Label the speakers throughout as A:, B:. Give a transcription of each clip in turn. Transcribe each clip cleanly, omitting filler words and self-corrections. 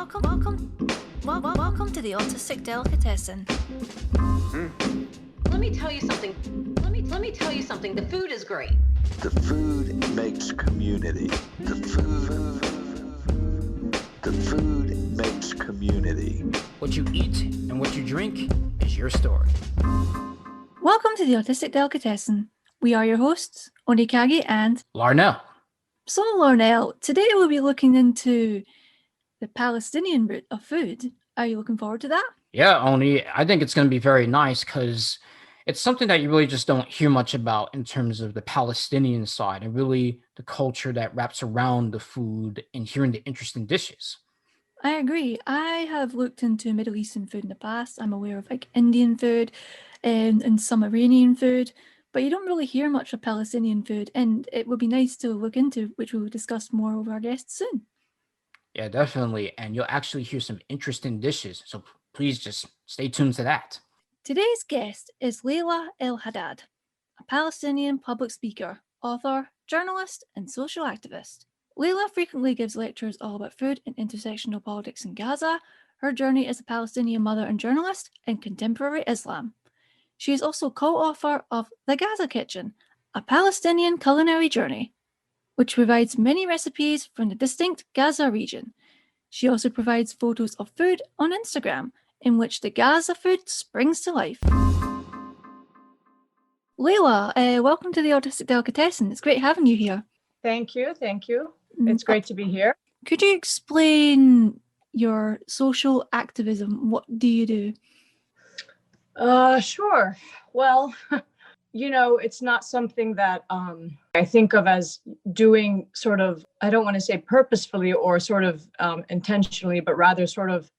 A: Welcome to the Autistic Delicatessen.
B: Let me tell you something. Let me tell you something. The food is great.
C: The food makes community. The food makes community.
D: What you eat and what you drink is your story.
A: Welcome to the Autistic Delicatessen. We are your hosts, Onikagi and
D: Larnell.
A: So Larnell, today we'll be looking into the Palestinian route of food. Are you looking forward to that?
D: Yeah, Oni, I think it's going to be very nice because it's something that you really just don't hear much about in terms of the Palestinian side and really the culture that wraps around the food and hearing the interesting dishes.
A: I agree. I have looked into Middle Eastern food in the past. I'm aware of like Indian food and some Iranian food, but you don't really hear much of Palestinian food, and it would be nice to look into, which we will discuss more with our guests soon.
D: Yeah, definitely. And you'll actually hear some interesting dishes. So please just stay tuned to that.
A: Today's guest is Laila El-Haddad, a Palestinian public speaker, author, journalist, and social activist. Laila frequently gives lectures all about food and intersectional politics in Gaza, her journey as a Palestinian mother and journalist, and contemporary Islam. She is also co-author of The Gaza Kitchen, a Palestinian culinary journey, which provides many recipes from the distinct Gaza region. She also provides photos of food on Instagram, in which the Gaza food springs to life. Laila, welcome to the Autistic Delicatessen. It's great having you here.
E: Thank you. It's great to be here.
A: Could you explain your social activism? What do you do?
E: Sure. Well, it's not something that I think of as doing sort of, I don't want to say purposefully or sort of intentionally, but rather sort of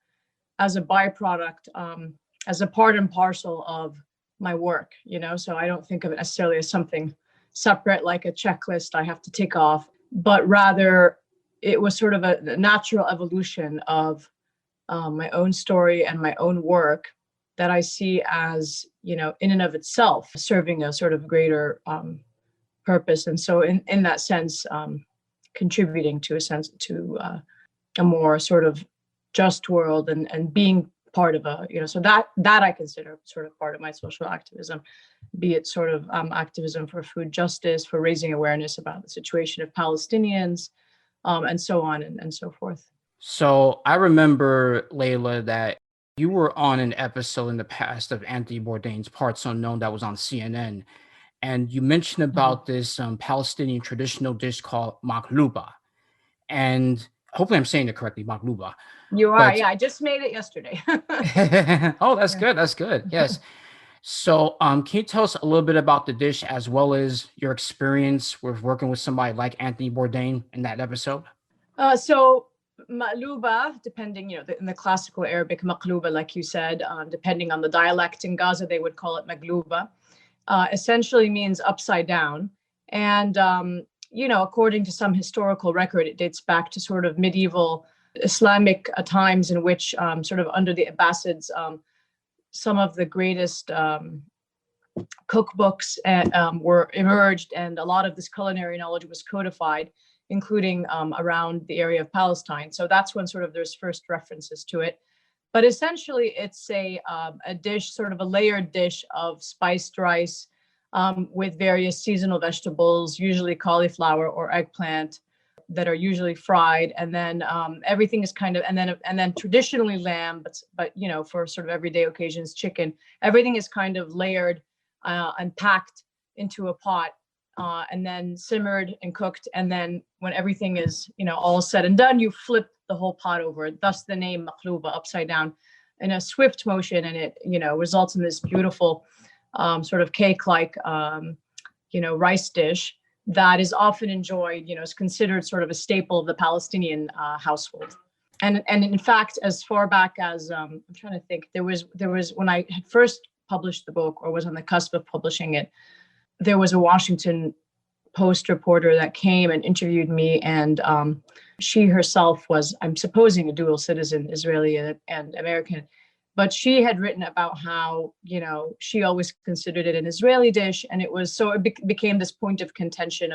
E: as a byproduct, as a part and parcel of my work, so I don't think of it necessarily as something separate, like a checklist I have to tick off, but rather it was sort of a natural evolution of my own story and my own work that I see as, in and of itself, serving a sort of greater purpose. And so in that sense, contributing to a more sort of just world and being part of so that I consider sort of part of my social activism, be it sort of activism for food justice, for raising awareness about the situation of Palestinians, and so on and so forth.
D: So I remember, Laila, that you were on an episode in the past of Anthony Bourdain's Parts Unknown that was on CNN. And you mentioned about this Palestinian traditional dish called makluba. And hopefully I'm saying it correctly, makluba.
E: You are, yeah. I just made it yesterday.
D: Oh, that's good. That's good. Yes. So can you tell us a little bit about the dish as well as your experience with working with somebody like Anthony Bourdain in that episode?
E: So maqluba, depending, in the classical Arabic, maqluba, like you said, depending on the dialect in Gaza, they would call it magluba, essentially means upside down. And, according to some historical record, it dates back to sort of medieval Islamic times in which sort of under the Abbasids, some of the greatest cookbooks were emerged, and a lot of this culinary knowledge was codified, including around the area of Palestine. So that's when sort of there's first references to it. But essentially, it's a dish, sort of a layered dish of spiced rice with various seasonal vegetables, usually cauliflower or eggplant, that are usually fried, and then everything is kind of, and then traditionally lamb, but for sort of everyday occasions, chicken. Everything is kind of layered and packed into a pot, and then simmered and cooked. And then when everything is all said and done, you flip the whole pot over. Thus the name maqluba, upside down, in a swift motion, and it results in this beautiful sort of cake-like rice dish that is often enjoyed, is considered sort of a staple of the Palestinian household. And in fact, as far back as, I'm trying to think, there was when I had first published the book or was on the cusp of publishing it, there was a Washington Post reporter that came and interviewed me, and she herself was, I'm supposing, a dual citizen, Israeli and American. But she had written about how, she always considered it an Israeli dish. And it was, so it became this point of contention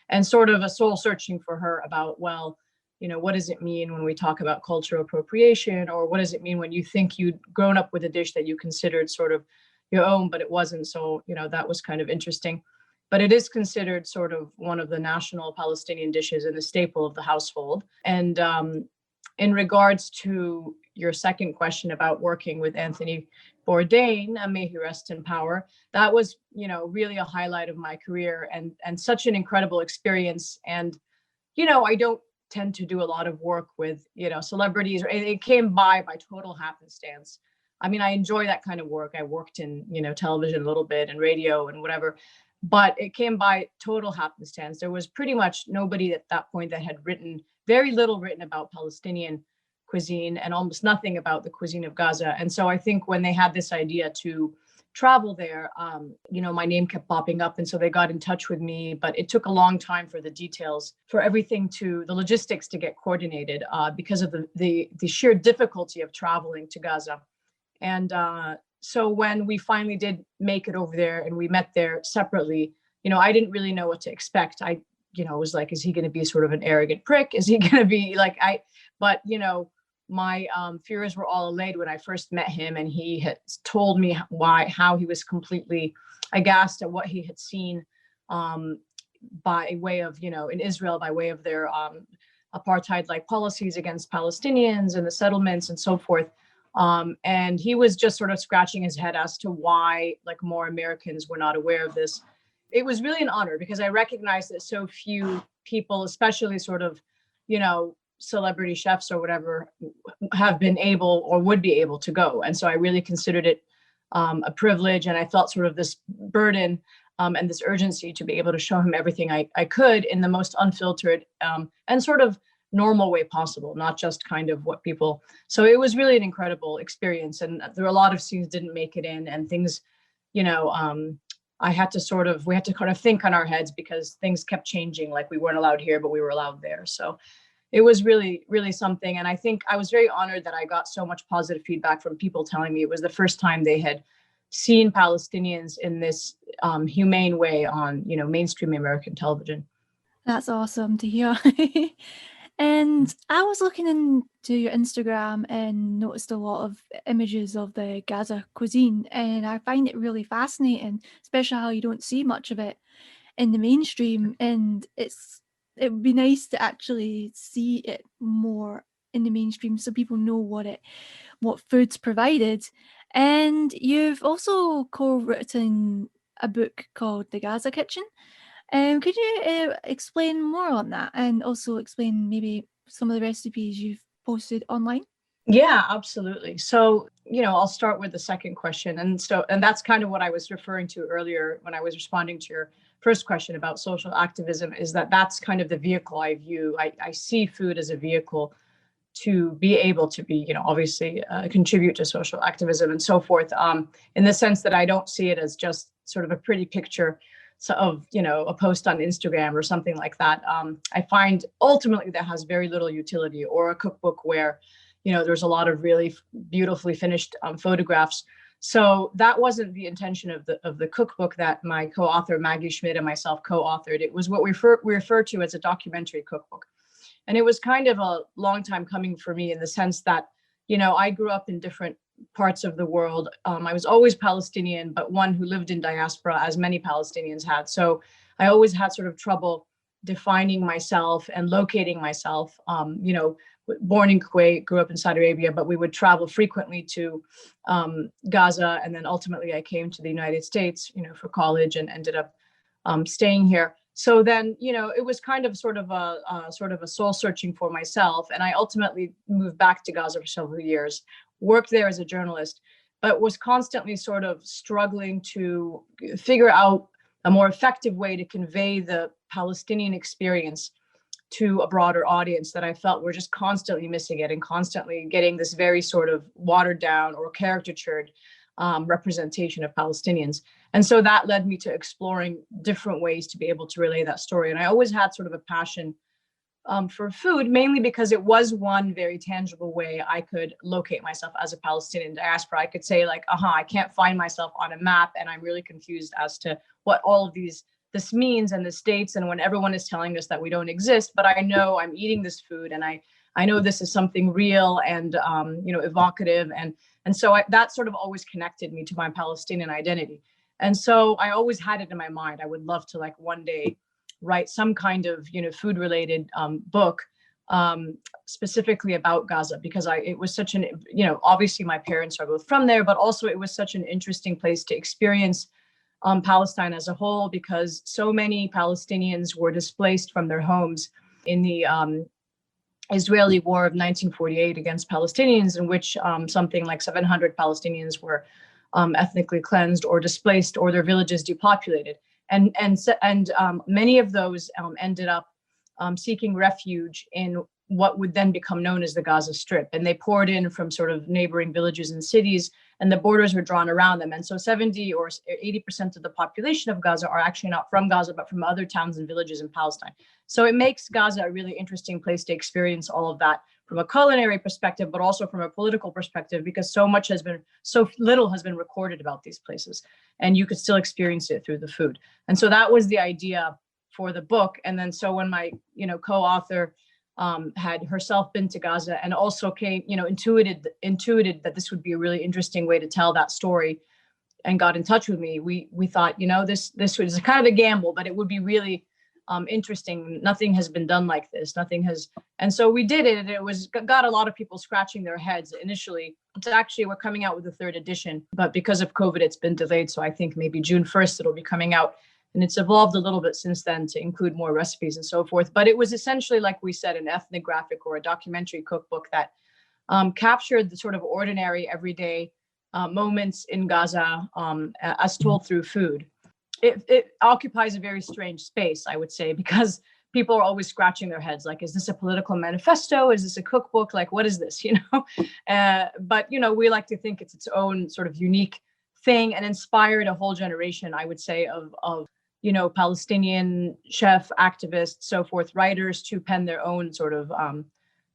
E: and sort of a soul searching for her about, well, what does it mean when we talk about cultural appropriation, or what does it mean when you think you'd grown up with a dish that you considered sort of your own, but it wasn't. So, that was kind of interesting. But it is considered sort of one of the national Palestinian dishes and a staple of the household. And in regards to your second question about working with Anthony Bourdain, may he rest in power, that was, really a highlight of my career, and such an incredible experience. And, I don't tend to do a lot of work with, celebrities, or it came by total happenstance. I mean, I enjoy that kind of work. I worked in, television a little bit and radio and whatever, but it came by total happenstance. There was pretty much nobody at that point that had very little written about Palestinian cuisine, and almost nothing about the cuisine of Gaza. And so I think when they had this idea to travel there, my name kept popping up. And so they got in touch with me, but it took a long time for the details, for everything the logistics to get coordinated, because of the sheer difficulty of traveling to Gaza. And so when we finally did make it over there and we met there separately, I didn't really know what to expect. I was like, is he going to be sort of an arrogant prick? Is he going to be like, but my fears were all allayed when I first met him, and he had told me how he was completely aghast at what he had seen by way of, in Israel, by way of their apartheid-like policies against Palestinians and the settlements and so forth. And he was just sort of scratching his head as to why more Americans were not aware of this. It was really an honor, because I recognized that so few people, especially sort of, celebrity chefs or whatever, have been able or would be able to go. And so I really considered it a privilege, and I felt sort of this burden and this urgency to be able to show him everything I could in the most unfiltered and sort of normal way possible, not just kind of what people. So it was really an incredible experience, and there were a lot of scenes didn't make it in, and things, we had to kind of think on our heads, because things kept changing. Like, we weren't allowed here, but we were allowed there. So it was really, really something. And I think I was very honored that I got so much positive feedback from people telling me it was the first time they had seen Palestinians in this humane way on, mainstream American television.
A: That's awesome to hear. And I was looking into your Instagram and noticed a lot of images of the Gaza cuisine, and I find it really fascinating, especially how you don't see much of it in the mainstream. And it would be nice to actually see it more in the mainstream, so people know what food's provided. And you've also co-written a book called The Gaza Kitchen. Could you explain more on that, and also explain maybe some of the recipes you've posted online?
E: Yeah, absolutely. So, I'll start with the second question. And that's kind of what I was referring to earlier when I was responding to your first question about social activism, is that's kind of the vehicle I view. I see food as a vehicle to be able to be, obviously contribute to social activism and so forth, in the sense that I don't see it as just sort of a pretty picture of, a post on Instagram or something like that. I find ultimately that has very little utility, or a cookbook where, there's a lot of really beautifully finished photographs. So that wasn't the intention of the cookbook that my co-author Maggie Schmidt and myself co-authored. It was what we refer to as a documentary cookbook. And it was kind of a long time coming for me, in the sense that, I grew up in different parts of the world. I was always Palestinian, but one who lived in diaspora, as many Palestinians had. So I always had sort of trouble defining myself and locating myself. Born in Kuwait, grew up in Saudi Arabia, but we would travel frequently to Gaza. And then ultimately I came to the United States, for college, and ended up staying here. So then, it was kind of sort of a soul searching for myself. And I ultimately moved back to Gaza for several years, worked there as a journalist, but was constantly sort of struggling to figure out a more effective way to convey the Palestinian experience to a broader audience that I felt were just constantly missing it, and constantly getting this very sort of watered down or caricatured representation of Palestinians. And so that led me to exploring different ways to be able to relay that story. And I always had sort of a passion for food, mainly because it was one very tangible way I could locate myself as a Palestinian diaspora. I could say, like, I can't find myself on a map, and I'm really confused as to what all of these this means and this dates, and when everyone is telling us that we don't exist, but I know I'm eating this food, and I know this is something real and evocative, and so that sort of always connected me to my Palestinian identity. And so I always had it in my mind. I would love to like one day write some kind of food related book specifically about Gaza, because it was such an, obviously my parents are both from there, but also it was such an interesting place to experience Palestine as a whole, because so many Palestinians were displaced from their homes in the Israeli war of 1948 against Palestinians, in which something like 700 Palestinians were ethnically cleansed or displaced, or their villages depopulated. And many of those ended up seeking refuge in what would then become known as the Gaza Strip. And they poured in from sort of neighboring villages and cities, and the borders were drawn around them. And so 70 or 80% of the population of Gaza are actually not from Gaza, but from other towns and villages in Palestine. So it makes Gaza a really interesting place to experience all of that from a culinary perspective, but also from a political perspective, because so little has been recorded about these places, and you could still experience it through the food. And so that was the idea for the book. And then so when my co-author had herself been to Gaza and also came, intuited that this would be a really interesting way to tell that story, and got in touch with me, we thought, this was kind of a gamble, but it would be really interesting. Nothing has been done like this. And so we did it, and it got a lot of people scratching their heads initially. It's actually, we're coming out with the 3rd edition, but because of COVID, it's been delayed. So I think maybe June 1st, it'll be coming out. And it's evolved a little bit since then to include more recipes and so forth. But it was essentially, like we said, an ethnographic or a documentary cookbook that captured the sort of ordinary, everyday moments in Gaza as told through food. It occupies a very strange space, I would say, because people are always scratching their heads, like, is this a political manifesto? Is this a cookbook? Like, what is this, But, we like to think it's its own sort of unique thing, and inspired a whole generation, I would say, of Palestinian chef, activists, so forth, writers, to pen their own sort of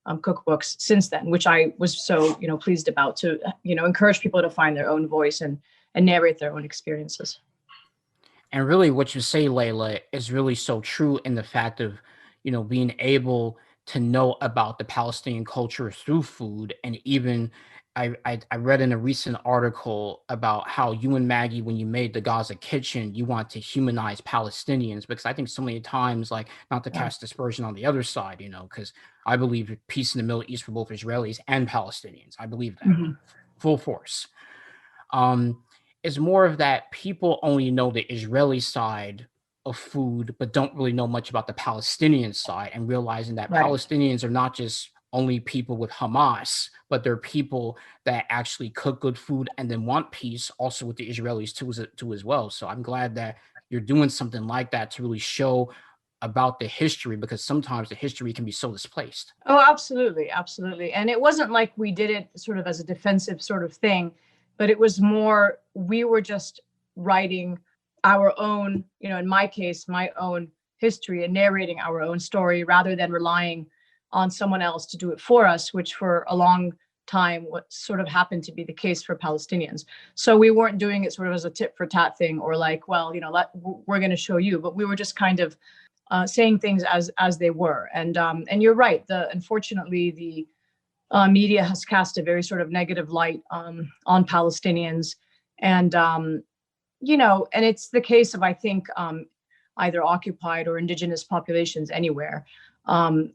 E: cookbooks since then, which I was so, pleased about, to, encourage people to find their own voice and narrate their own experiences.
D: And really what you say, Laila, is really so true in the fact of, being able to know about the Palestinian culture through food. And even I read in a recent article about how you and Maggie, when you made the Gaza Kitchen, you want to humanize Palestinians, because I think so many times, like, not to cast dispersion on the other side, because I believe peace in the Middle East for both Israelis and Palestinians. I believe that full force. It's more of that people only know the Israeli side of food, but don't really know much about the Palestinian side, and realizing that Palestinians are not just only people with Hamas, but they're people that actually cook good food and then want peace also with the Israelis too as well. So I'm glad that you're doing something like that to really show about the history, because sometimes the history can be so displaced.
E: Oh, absolutely. Absolutely. And it wasn't like we did it sort of as a defensive sort of thing, but it was more, we were just writing our own, in my case, my own history, and narrating our own story, rather than relying on someone else to do it for us, which for a long time what sort of happened to be the case for Palestinians. So we weren't doing it sort of as a tit for tat thing, or like, well, we're going to show you, but we were just kind of saying things as they were. And you're right. Unfortunately, the media has cast a very sort of negative light on Palestinians, and and it's the case of, I think, either occupied or indigenous populations anywhere,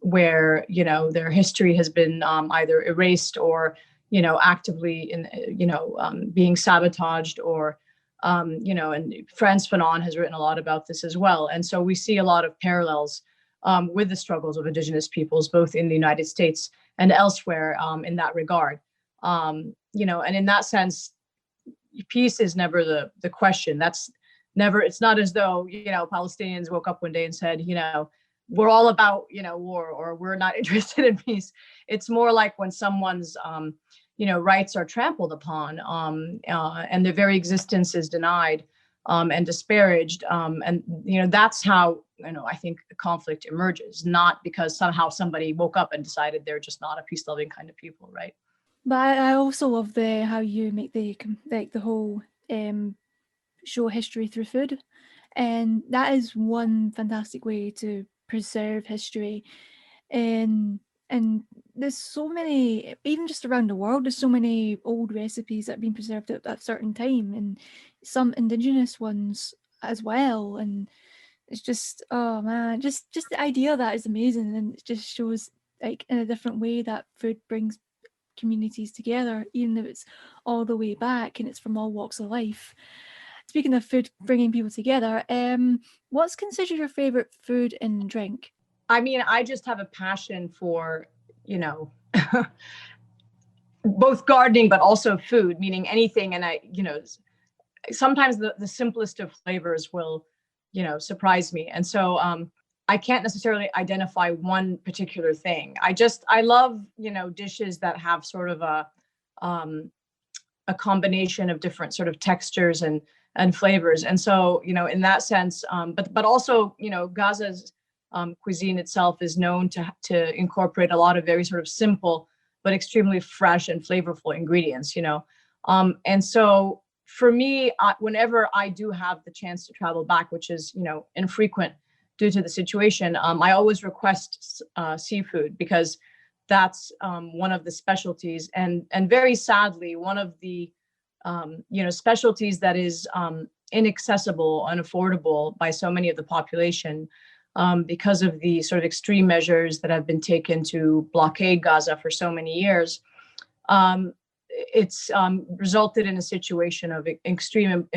E: where their history has been either erased or actively being sabotaged, or and Frantz Fanon has written a lot about this as well. And so we see a lot of parallels with the struggles of indigenous peoples, both in the United States and elsewhere, in that regard. And in that sense, peace is never the question. It's not as though, Palestinians woke up one day and said, we're all about, war, or we're not interested in peace. It's more like when someone's, rights are trampled upon, and their very existence is denied, and disparaged. And, that's how, I think the conflict emerges, not because somehow somebody woke up and decided they're just not a peace-loving kind of people, right?
A: But I also love how you make the whole show history through food. And that is one fantastic way to preserve history. And there's so many, even just around the world, there's so many old recipes that have been preserved at that certain time, and some indigenous ones as well. And it's just, oh man, just the idea of that is amazing, and it just shows like in a different way that food brings communities together, even if it's all the way back and it's from all walks of life. Speaking of food bringing people together, what's considered your favorite food and drink?
E: I mean, I just have a passion for, both gardening, but also food, meaning anything. And sometimes the simplest of flavors will, surprise me. And so I can't necessarily identify one particular thing. I love, dishes that have sort of a combination of different sort of textures and flavors. And so, in that sense, but also, Gaza's cuisine itself is known to incorporate a lot of very sort of simple but extremely fresh and flavorful ingredients. And so for me, whenever I do have the chance to travel back, which is infrequent due to the situation, I always request seafood, because that's one of the specialties, and very sadly one of the specialties that is inaccessible, unaffordable by so many of the population, because of the sort of extreme measures that have been taken to blockade Gaza for so many years. It's resulted in a situation of extreme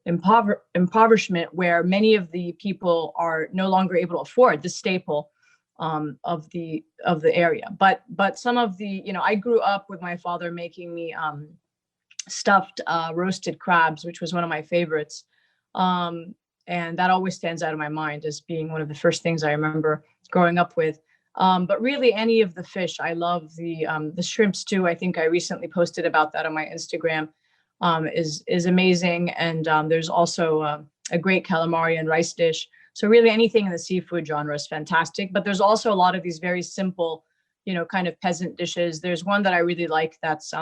E: impoverishment, where many of the people are no longer able to afford the staple of the area. But some of the, I grew up with my father making me stuffed roasted crabs, which was one of my favorites. And that always stands out in my mind as being one of the first things I remember growing up with. But really, any of the fish, I love the shrimp stew. I think I recently posted about that on my Instagram. Is amazing, and there's also a great calamari and rice dish. So really, anything in the seafood genre is fantastic. But there's also a lot of these very simple, kind of peasant dishes. There's one that I really like that's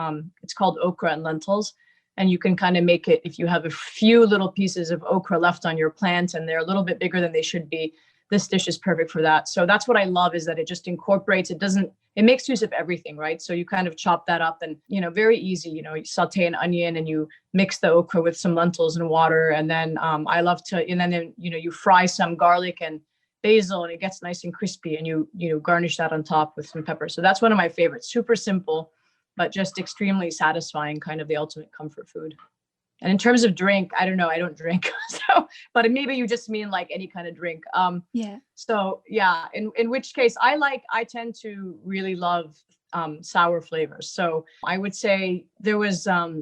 E: it's called Okra and Lentils. And you can kind of make it if you have a few little pieces of okra left on your plant and they're a little bit bigger than they should be. This dish is perfect for that. So that's what I love, is that it just incorporates, it makes use of everything, right? So you kind of chop that up and, very easy, you saute an onion and you mix the okra with some lentils and water. And then I love to, and then, you fry some garlic and basil and it gets nice and crispy, and you garnish that on top with some pepper. So that's one of my favorites. Super simple, but just extremely satisfying, kind of the ultimate comfort food. And in terms of drink, I don't know, I don't drink. So, but maybe you just mean like any kind of drink.
A: Yeah.
E: So yeah, in which case I tend to really love sour flavors. So I would say there was, I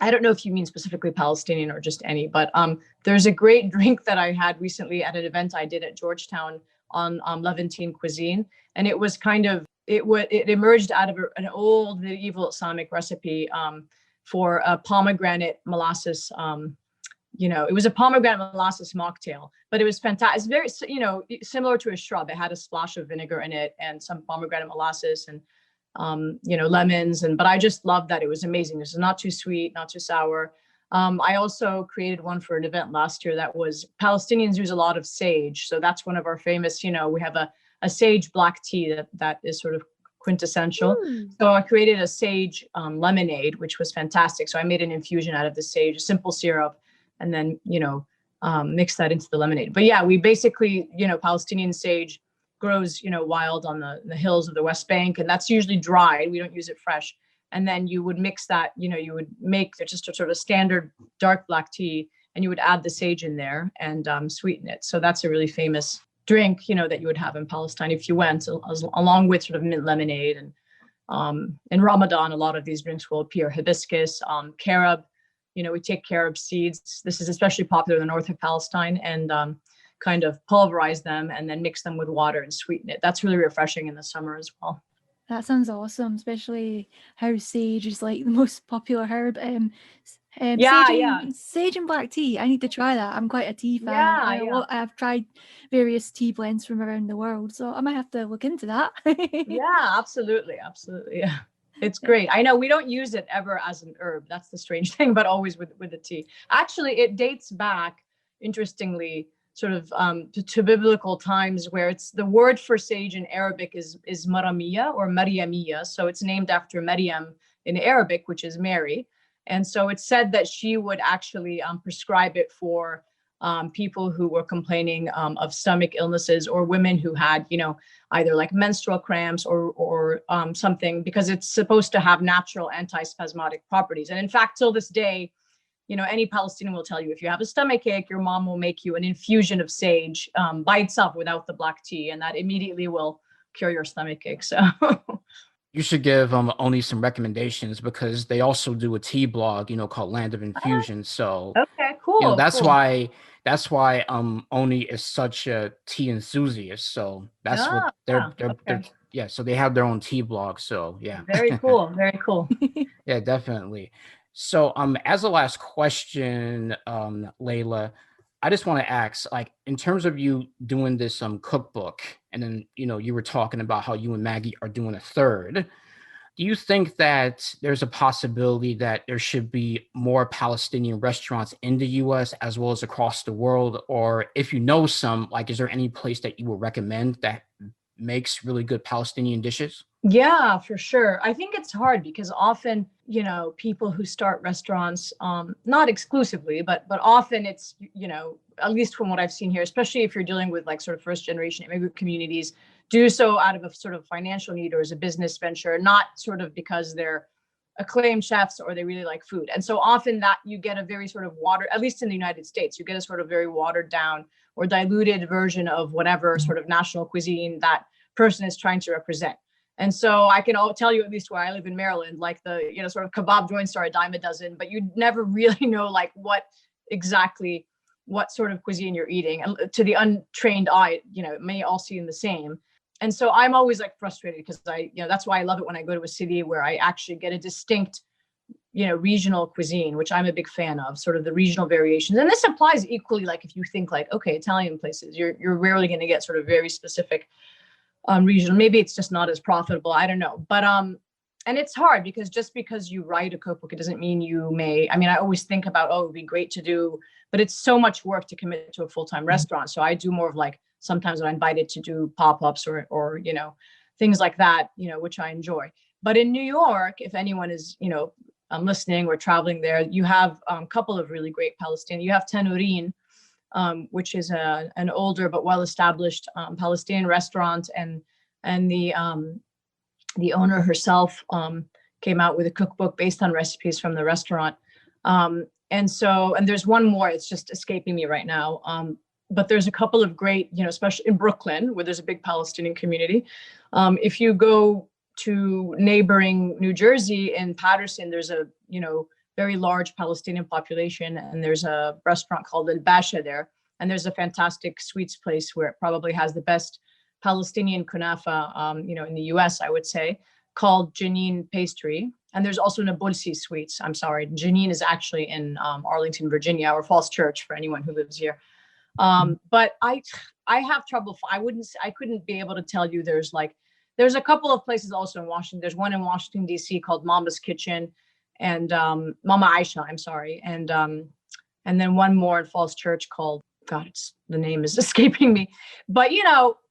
E: don't know if you mean specifically Palestinian or just any, but there's a great drink that I had recently at an event I did at Georgetown on Levantine cuisine. And it was kind of, it emerged out of an old medieval Islamic recipe for a pomegranate molasses. It was a pomegranate molasses mocktail, but it was fantastic. It's very, similar to a shrub. It had a splash of vinegar in it and some pomegranate molasses and, lemons. But I just loved that. It was amazing. This is not too sweet, not too sour. I also created one for an event last year that was, Palestinians use a lot of sage. So that's one of our famous, we have a sage black tea that is sort of quintessential. So I created a sage lemonade, which was fantastic. So I made an infusion out of the sage, a simple syrup, and then, mix that into the lemonade. But yeah, we basically, Palestinian sage grows, wild on the hills of the West Bank, and that's usually dried. We don't use it fresh. And then you would mix that, you would make just a sort of standard dark black tea, and you would add the sage in there and sweeten it. So that's a really famous drink, that you would have in Palestine if you went, along with sort of mint lemonade. And in Ramadan, a lot of these drinks will appear. Hibiscus, carob, we take carob seeds. This is especially popular in the north of Palestine, and kind of pulverize them and then mix them with water and sweeten it. That's really refreshing in the summer as well.
A: That sounds awesome, especially how sage is like the most popular herb. Sage and black tea. I need to try that. I'm quite a tea fan. I've tried various tea blends from around the world, so I might have to look into that.
E: Yeah, absolutely. Yeah, it's great. I know we don't use it ever as an herb. That's the strange thing, but always with the tea. Actually, it dates back interestingly, sort of to biblical times, where it's the word for sage in Arabic is maramiya or Maryamiya. So it's named after Maryam in Arabic, which is Mary. And so it's said that she would actually prescribe it for people who were complaining of stomach illnesses, or women who had, either like menstrual cramps or something, because it's supposed to have natural antispasmodic properties. And in fact, till this day, any Palestinian will tell you, if you have a stomach ache, your mom will make you an infusion of sage by itself without the black tea, and that immediately will cure your stomach ache. So
D: You should give Oni some recommendations, because they also do a tea blog, called Land of Infusion. So
E: okay, cool.
D: that's
E: cool.
D: why Oni is such a tea enthusiast. So that's what they're yeah. So they have their own tea blog. So yeah.
E: Very cool. Very cool.
D: Yeah, definitely. So as a last question, Laila, I just want to ask, like, in terms of you doing this cookbook, and then you were talking about how you and Maggie are doing a third. Do you think that there's a possibility that there should be more Palestinian restaurants in the US as well as across the world? Or if you know some, like, is there any place that you would recommend that makes really good Palestinian dishes?
E: Yeah, for sure. I think it's hard because often, people who start restaurants, not exclusively, but often it's, at least from what I've seen here, especially if you're dealing with like sort of first generation immigrant communities, do so out of a sort of financial need or as a business venture, not sort of because they're acclaimed chefs or they really like food. And so often that you get a very sort of at least in the United States, you get a sort of very watered down or diluted version of whatever sort of national cuisine that person is trying to represent. And so I can tell you, at least where I live in Maryland, like the, sort of kebab joints are a dime a dozen, but you never really know like what sort of cuisine you're eating. And to the untrained eye, it may all seem the same. And so I'm always like frustrated because that's why I love it when I go to a city where I actually get a distinct, regional cuisine, which I'm a big fan of, sort of the regional variations. And this applies equally, like if you think like, okay, Italian places, you're rarely going to get sort of very specific regional. Maybe it's just not as profitable. I don't know. But and it's hard because just because you write a cookbook, it doesn't mean you may. I mean, I always think about, it would be great to do, but it's so much work to commit to a full-time restaurant. So I do more of like, sometimes I'm invited to do pop-ups or things like that, which I enjoy. But in New York, if anyone is, listening or traveling there, you have a couple of really great Palestinian. You have Tanourin, which is an older but well-established Palestinian restaurant, and the owner herself came out with a cookbook based on recipes from the restaurant. And there's one more, it's just escaping me right now. But there's a couple of great, especially in Brooklyn, where there's a big Palestinian community. If you go to neighboring New Jersey in Paterson, there's a, very large Palestinian population, and there's a restaurant called El-Haddad there. And there's a fantastic sweets place where it probably has the best Palestinian kunafa, in the US, I would say, called Janine Pastry. And there's also Nabulsi Sweets. I'm sorry, Janine is actually in Arlington, Virginia, or Falls Church for anyone who lives here. But I have trouble. I couldn't be able to tell you. There's a couple of places also in Washington. There's one in Washington, D.C. called Mama's Kitchen and Mama Aisha, I'm sorry. And then one more in Falls Church called, God, the name is escaping me. But,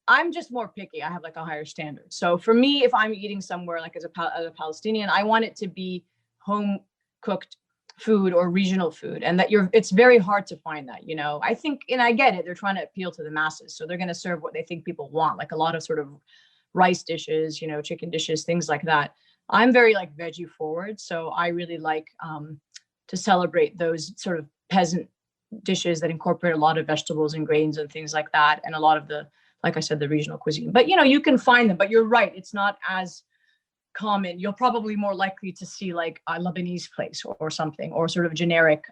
E: I'm just more picky. I have like a higher standard. So for me, if I'm eating somewhere like as a Palestinian, I want it to be home cooked food or regional food, and that it's very hard to find that, I think, and I get it, they're trying to appeal to the masses, so they're going to serve what they think people want, like a lot of sort of rice dishes, chicken dishes, things like that. I'm very like veggie forward, so I really like to celebrate those sort of peasant dishes that incorporate a lot of vegetables and grains and things like that, and a lot of the, like I said, the regional cuisine. But you can find them, but you're right, it's not as common. You'll probably more likely to see like a Lebanese place or something, or sort of generic,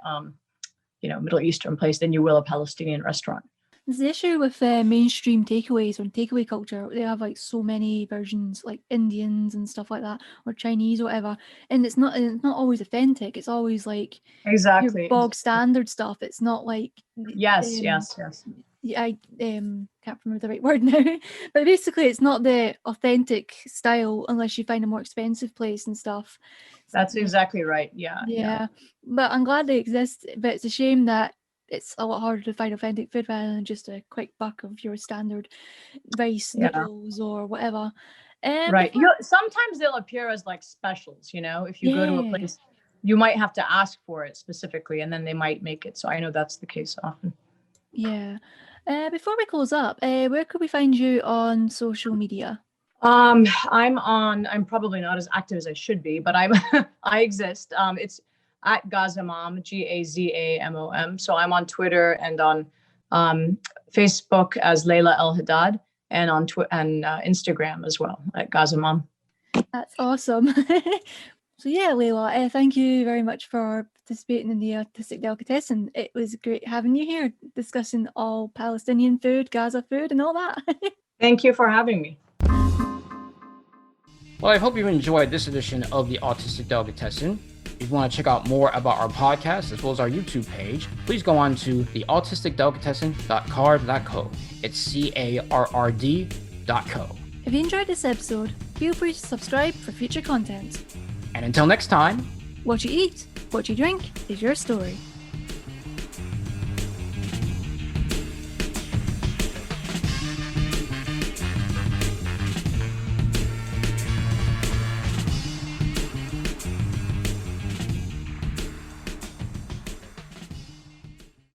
E: Middle Eastern place, than you will a Palestinian restaurant.
A: There's the issue with mainstream takeaways or takeaway culture. They have like so many versions, like Indians and stuff like that, or Chinese or whatever, and it's not always authentic. It's always like
E: exactly
A: your bog standard stuff. It's not like
E: yes.
A: I can't remember the right word now, but basically it's not the authentic style unless you find a more expensive place and stuff.
E: That's exactly right. Yeah.
A: But I'm glad they exist, but it's a shame that it's a lot harder to find authentic food rather than just a quick buck of your standard rice
E: Yeah.
A: noodles or whatever.
E: Right. Sometimes they'll appear as like specials, if you go to a
A: Yeah.
E: place, you might have to ask for it specifically, and then they might make it. So I know that's the case often.
A: Yeah. Before we close up, where could we find you on social media?
E: I'm probably not as active as I should be, but I exist. It's at Gaza Mom, GAZAMOM. So I'm on Twitter and on Facebook as Laila El-Haddad, and on Instagram as well at Gaza Mom.
A: That's awesome. So yeah, Laila, thank you very much for participating in the Autistic Delicatessen. It was great having you here discussing all Palestinian food, Gaza food, and all that.
E: Thank you for having me.
D: Well, I hope you enjoyed this edition of the Autistic Delicatessen. If you want to check out more about our podcast as well as our YouTube page, please go on to the autisticdelicatessen.carrd.co. It's CARRD.co.
A: If you enjoyed this episode, feel free to subscribe for future content.
D: And until next time,
A: What you eat, what you drink is your story.